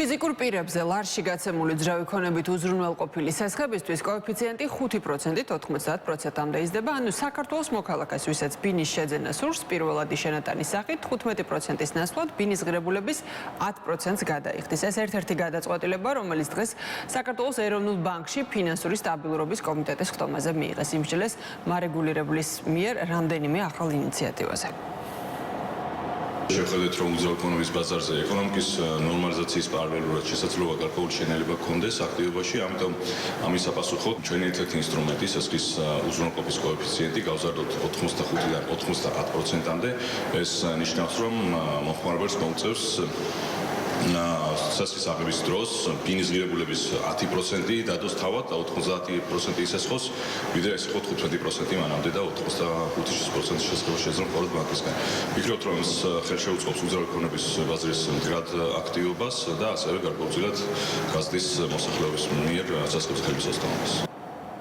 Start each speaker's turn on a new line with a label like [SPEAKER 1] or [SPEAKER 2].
[SPEAKER 1] ფიზიკურ პირებზე ლარში გაცემული ძრავი ქონებით უზრუნველყოფილი სასხებისთვის კოეფიციენტი 5%-ით 90%-მდე იზრდება, ანუ საქართველოს მოქალაქეს, ვისაც ბინის შეძენა სურს, პირველადი შენატანის სახით 15%-ის ნაცვლად ბინის ღირებულების 10%-ს გადაიხდის. ეს ერთ-ერთი გადაწყვეტილება, რომელიც დღეს საქართველოს ეროვნულ ბანკში ფინანსური სტაბილურობის კომიტეტის ხტომაზე მიიღეს. იმსჯელეს მარეგულირებლის მიერ რამდენიმე ახალ ინიციატივაზე.
[SPEAKER 2] შევხედეთ, რომ უძრავი ქონების ბაზარზე ეკონომიკის ნორმალიზაციის პარალელურად შესაძლოა გარკვეული შენელება გქონდეს აქტივობაში, ამიტომ ამის საპასუხოდ ჩვენი ერთ-ერთი ინსტრუმენტი სასქის უზრუნველყოფის კოეფიციენტი გავზარდოთ 85-დან 90%-მდე. ეს ნიშნავს, რომ მომხმარებელს მოუწევს სასქის აღების დროს ბინის ღირებულების 10% დადოს თავად და 90% ისესხოს, ვიდრე ეს იყო 15% მანამდე და 85% შესაძლოა შეძლო მხოლოდ ბანკისგან. ვფიქრობთ, რომ ეს ხელშეუწყობს უძრავი ქონების ბაზრის მდგრად აქტივობას და ასევე გარკვეულწილად გაზდის მოსახლეობის მიერ სასქების ხელმისაწვდომობას.